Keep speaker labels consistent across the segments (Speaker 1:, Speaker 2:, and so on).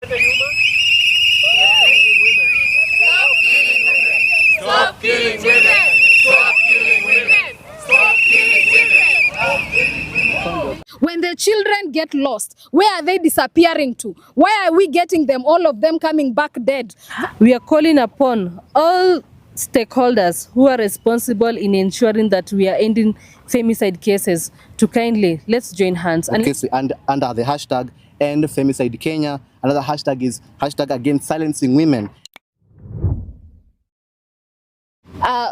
Speaker 1: Stop killing women! Stop killing women! Stop killing women!
Speaker 2: When the children get lost, where are they disappearing to? Why are we getting them, all of them coming back dead?
Speaker 3: We are calling upon all stakeholders who are responsible in ensuring that we are ending femicide cases to kindly let's join hands.
Speaker 4: And under the hashtag End Femicide Kenya, another hashtag is hashtag against silencing women.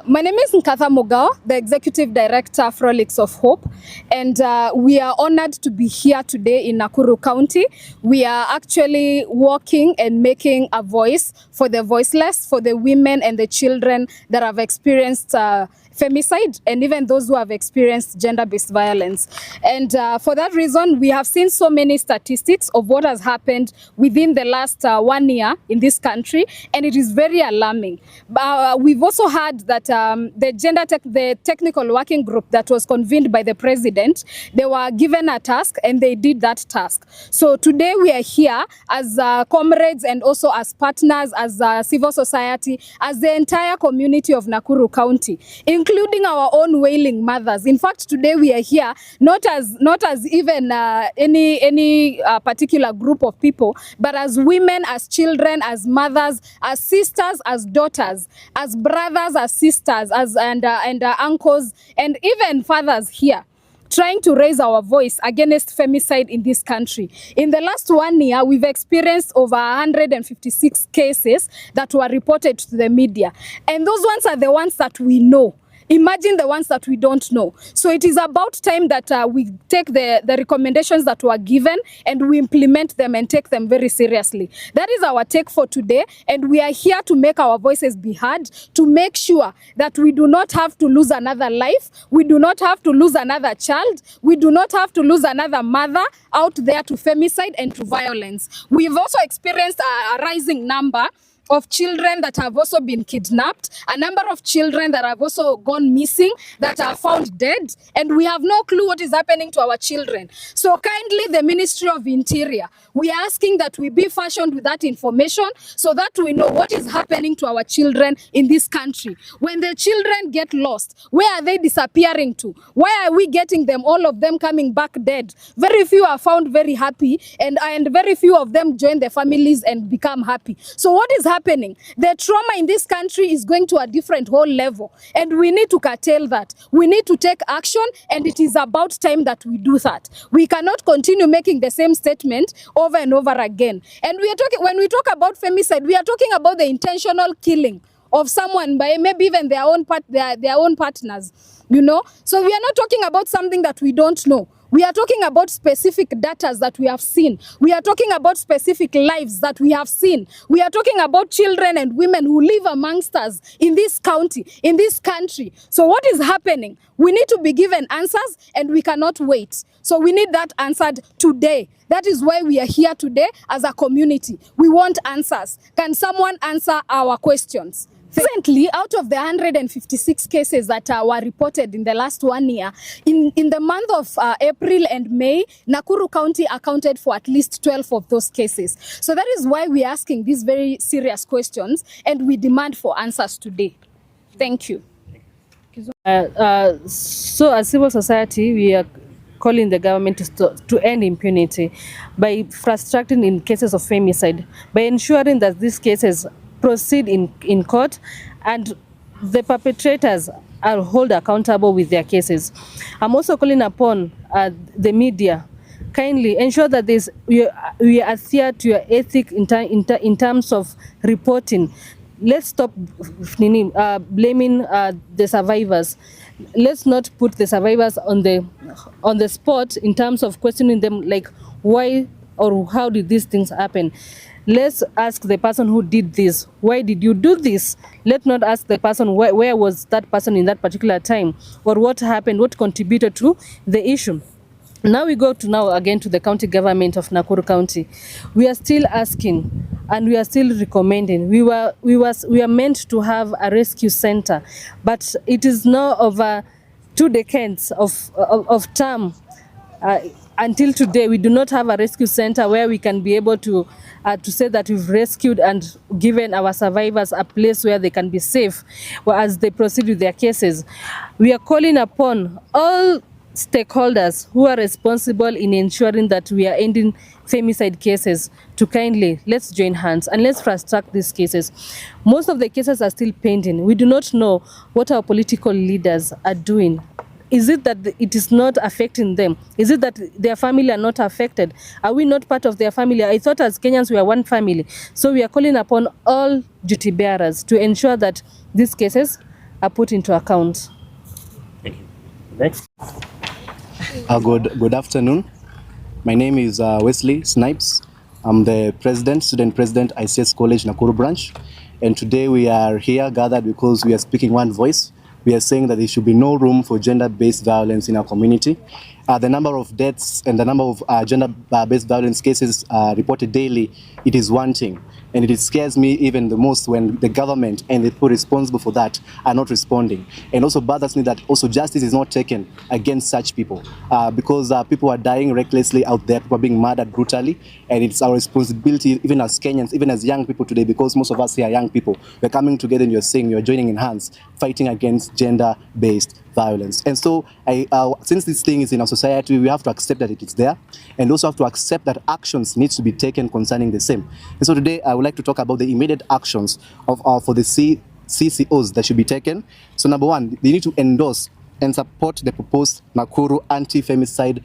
Speaker 2: My name is Nkatha Mogao, the Executive Director, Frolics of Hope, and we are honored to be here today in Nakuru County. We are actually walking and making a voice for the voiceless, for the women and the children that have experienced femicide, and even those who have experienced gender-based violence. And for that reason, we have seen so many statistics of what has happened within the last 1 year in this country, and it is very alarming. We've also heard that the technical working group that was convened by the president, they were given a task and they did that task. So today we are here as comrades and also as partners, as civil society, as the entire community of Nakuru County, including our own wailing mothers. In fact, today we are here not as even any particular group of people, but as women, as children, as mothers, as sisters, as daughters, as brothers, as sisters, as and uncles, and even fathers here, trying to raise our voice against femicide in this country. In the last 1 year, we've experienced over 156 cases that were reported to the media. And those ones are the ones that we know. Imagine the ones that we don't know. So it is about time that we take the recommendations that were given and we implement them and take them very seriously. That is our take for today, and we are here to make our voices be heard, to make sure that we do not have to lose another life, we do not have to lose another child, we do not have to lose another mother out there to femicide and to violence. We've also experienced a rising number of children that have also been kidnapped, a number of children that have also gone missing, that are found dead, and we have no clue what is happening to our children. So kindly, the Ministry of Interior, we are asking that we be fashioned with that information so that we know what is happening to our children in this country. When the children get lost, where are they disappearing to? Why are we getting them, all of them coming back dead? Very few are found very happy, and very few of them join their families and become happy. So what is happening? The trauma in this country is going to a different whole level, and we need to curtail that. We need to take action, and it is about time that we do that. We cannot continue making the same statement over and over again. And we are talking, when we talk about femicide, we are talking about the intentional killing of someone by maybe even their own partners, you know. So we are not talking about something that we don't know. We are talking about specific data that we have seen. We are talking about specific lives that we have seen. We are talking about children and women who live amongst us in this county, in this country. So what is happening? We need to be given answers, and we cannot wait. So we need that answered today. That is why we are here today as a community. We want answers. Can someone answer our questions? Recently, out of the 156 cases that were reported in the last 1 year, in the month of April and May, Nakuru County accounted for at least 12 of those cases. So that is why we are asking these very serious questions, and we demand for answers today. Thank you.
Speaker 3: So as civil society, we are calling the government to end impunity by fast-tracking in cases of femicide, by ensuring that these cases proceed in court and the perpetrators are held accountable with their cases. I'm also calling upon the media, kindly ensure that we adhere to your ethic in terms of reporting. Let's stop blaming the survivors. Let's not put the survivors on the spot in terms of questioning them, like why or how did these things happen. Let's ask the person who did this, why did you do this? Let's not ask the person where was that person in that particular time, or what happened, what contributed to the issue. Now we go again to the county government of Nakuru County. We are still asking and we are still recommending. We are meant to have a rescue center, but it is now over 2 decades of term. until today, we do not have a rescue center where we can be able to say that we've rescued and given our survivors a place where they can be safe as they proceed with their cases. We are calling upon all stakeholders who are responsible in ensuring that we are ending femicide cases to kindly let's join hands and let's fast track these cases. Most of the cases are still pending. We do not know what our political leaders are doing. Is it that it is not affecting them? Is it that their family are not affected? Are we not part of their family? I thought as Kenyans we are one family. So we are calling upon all duty bearers to ensure that these cases are put into account.
Speaker 1: Thank you. Next.
Speaker 4: Good afternoon. My name is Wesley Snipes. I'm the student president, ICS College Nakuru branch. And today we are here gathered because we are speaking one voice. We are saying that there should be no room for gender-based violence in our community. The number of deaths and the number of gender-based violence cases reported daily, it is wanting. And it scares me even the most when the government and the people responsible for that are not responding. And also bothers me that also justice is not taken against such people because people are dying recklessly out there, people are being murdered brutally, and it's our responsibility even as Kenyans, even as young people today, because most of us here are young people, we're coming together and you're saying you're joining in hands, fighting against gender-based violence. And so since this thing is in our society, we have to accept that it is there, and also have to accept that actions need to be taken concerning the same. And so today I would like to talk about the immediate actions for the CCOs that should be taken. So number one, they need to endorse and support the proposed Nakuru anti-femicide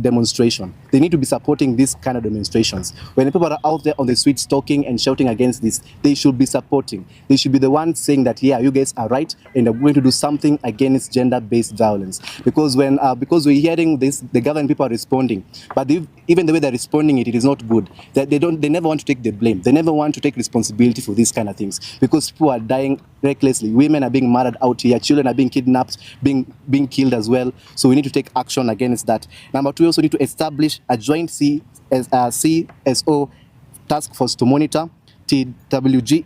Speaker 4: demonstration. They need to be supporting these kind of demonstrations. When people are out there on the streets talking and shouting against this, they should be supporting. They should be the ones saying that, yeah, you guys are right, and they're going to do something against gender-based violence. Because because we're hearing this, the government people are responding, but even the way they're responding, it is not good. They never want to take the blame. They never want to take responsibility for these kind of things, because people are dying recklessly. Women are being murdered out here. Children are being kidnapped, being killed as well. So we need to take action against that. Number two, we also need to establish a joint CSO task force to monitor TWG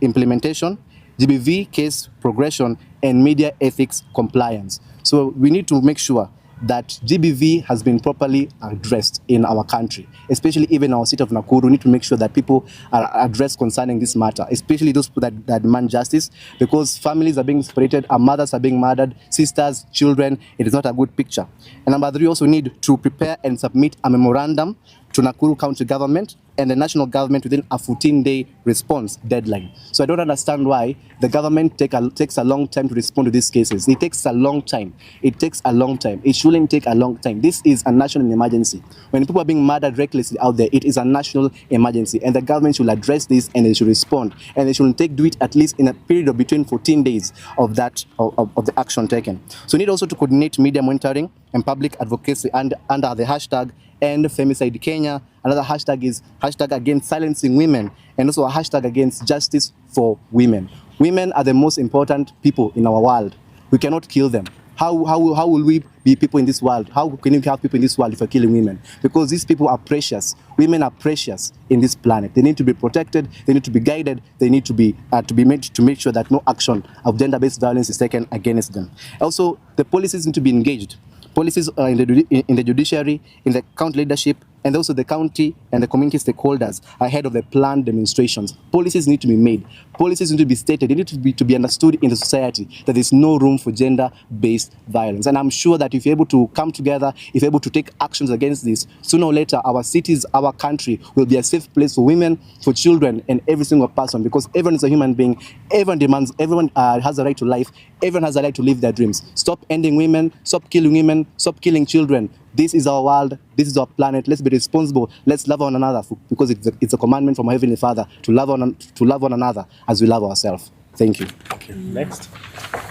Speaker 4: implementation, GBV case progression, and media ethics compliance. So we need to make sure that GBV has been properly addressed in our country, especially even our city of Nakuru. We need to make sure that people are addressed concerning this matter, especially those people that demand justice, because families are being separated, our mothers are being murdered, sisters, children. It is not a good picture. And number three, we also need to prepare and submit a memorandum to Nakuru County government and the national government within a 14-day response deadline. So I don't understand why the government takes a long time to respond to these cases. It takes a long time. It takes a long time. It shouldn't take a long time. This is a national emergency. When people are being murdered recklessly out there, it is a national emergency, and the government should address this and they should respond, and they should do it at least in a period of between 14 days of the action taken. So we need also to coordinate media monitoring and public advocacy under the hashtag End Femicide Kenya. Another hashtag is hashtag against silencing women, and also a hashtag against justice for women. Women are the most important people in our world. We cannot kill them. How will we be people in this world? How can you have people in this world if we're killing women? Because these people are precious. Women are precious in this planet. They need to be protected. They need to be guided. They need to be made to make sure that no action of gender-based violence is taken against them. Also, the policies need to be engaged. Policies in the judiciary, in the county leadership, and also the county and the community stakeholders ahead of the planned demonstrations. Policies need to be made. Policies need to be stated. They need to be understood in the society that there's no room for gender-based violence. And I'm sure that if you're able to come together, if you're able to take actions against this, sooner or later, our cities, our country will be a safe place for women, for children, and every single person, because everyone is a human being. Everyone has a right to life. Everyone has a right to live their dreams. Stop ending women, stop killing women, stop killing children. This is our world. This is our planet. Let's be responsible. Let's love one another, because it's a commandment from our Heavenly Father to love one another as we love ourselves. Thank you.
Speaker 1: Okay. Next.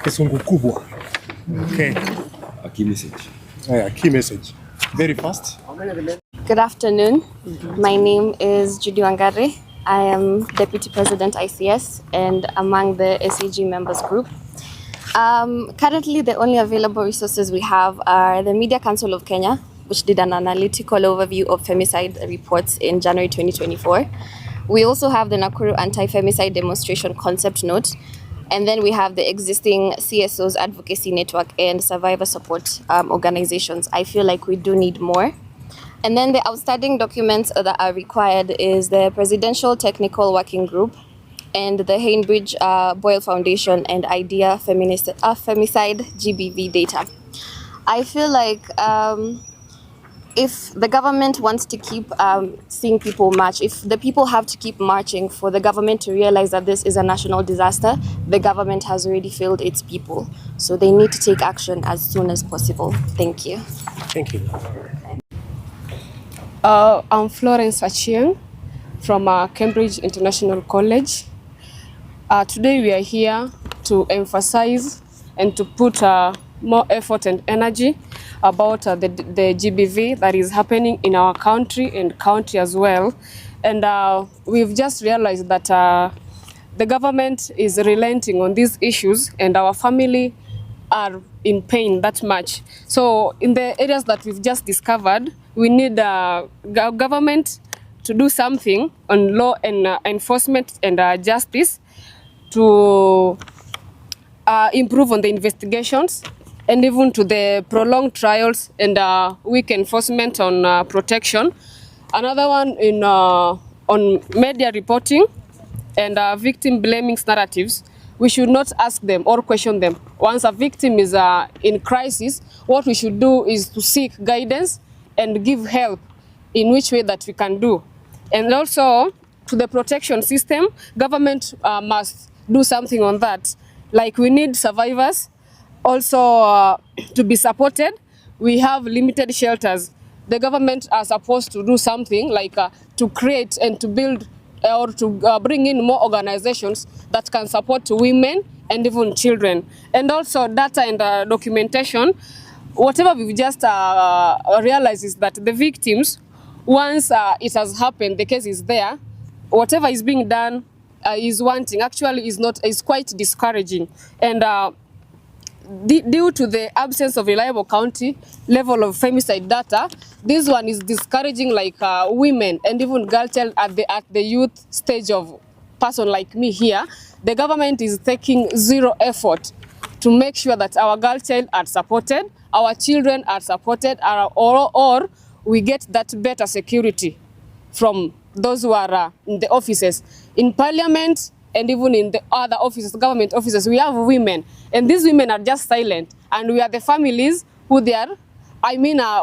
Speaker 1: Kisungu kubwa. Okay.
Speaker 5: A key message.
Speaker 1: A key message. Very fast.
Speaker 6: Good afternoon. My name is Judy Wangari. I am Deputy President ICS and among the SAG members group. Currently, the only available resources we have are the Media Council of Kenya, which did an analytical overview of femicide reports in January 2024. We also have the Nakuru Anti-Femicide Demonstration Concept Note, And then we have the existing CSOs advocacy network and survivor support organizations. I feel like we do need more. And then the outstanding documents that are required is the Presidential Technical Working Group and the Hainbridge Boyle Foundation and IDEA Femicide GBV data. I feel like if the government wants to keep seeing people march, if the people have to keep marching for the government to realize that this is a national disaster, the government has already failed its people. So they need to take action as soon as possible. Thank you.
Speaker 4: Thank you.
Speaker 5: I'm Florence Achieng from Cambridge International College. Today we are here to emphasize and to put more effort and energy about the GBV that is happening in our country and county as well. And we've just realized that the government is relenting on these issues and our family are in pain that much. So in the areas that we've just discovered, we need government to do something on law and enforcement and justice to improve on the investigations and even to the prolonged trials and weak enforcement on protection. Another one on media reporting and victim blaming narratives. We should not ask them or question them. Once a victim is in crisis, what we should do is to seek guidance and give help in which way that we can do. And also to the protection system, government must do something on that. Like we need survivors also to be supported. We have limited shelters. The government are supposed to do something like to create and to build or to bring in more organizations that can support women and even children. And also data and documentation. Whatever we've just realized is that the victims, once it has happened, the case is there, whatever is being done is wanting, actually is quite discouraging. And due to the absence of reliable county level of femicide data, this one is discouraging like women and even girl child at the youth stage of person like me here. The government is taking zero effort to make sure that our girl child are supported, our children are supported, or we get that better security from those who are in the offices. In parliament and even in the other offices, government offices, we have women. And these women are just silent. And we are the families who they are.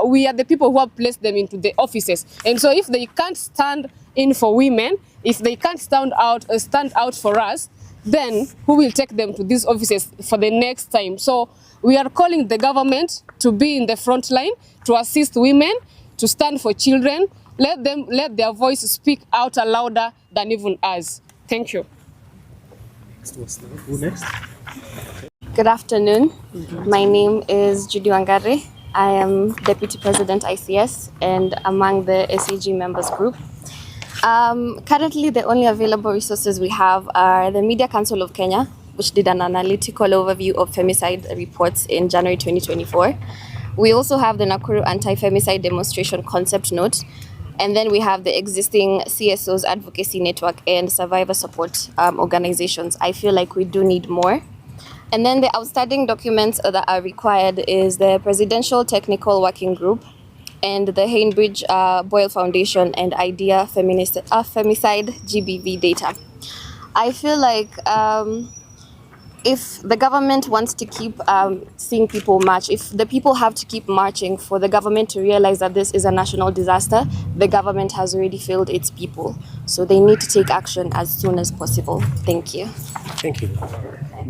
Speaker 5: We are the people who have placed them into the offices. And so if they can't stand in for women, if they can't stand out for us, then who will take them to these offices for the next time? So we are calling the government to be in the front line, to assist women, to stand for children. Let their voice speak out louder than even us. Thank you.
Speaker 4: Who next?
Speaker 6: Good afternoon. My name is Judy Wangari. I am Deputy President ICS and among the SAG members group. Currently, the only available resources we have are the Media Council of Kenya, which did an analytical overview of femicide reports in January 2024. We also have the Nakuru Anti-Femicide Demonstration Concept Note. And then we have the existing CSOs advocacy network and survivor support organizations. I feel like we do need more. And then the outstanding documents that are required is the Presidential Technical Working Group and the Hainbridge Boyle Foundation and IDEA Femicide GBV data. I feel like if the government wants to keep seeing people march, if the people have to keep marching for the government to realize that this is a national disaster, the government has already failed its people. So they need to take action as soon as possible. Thank you.
Speaker 4: Thank you.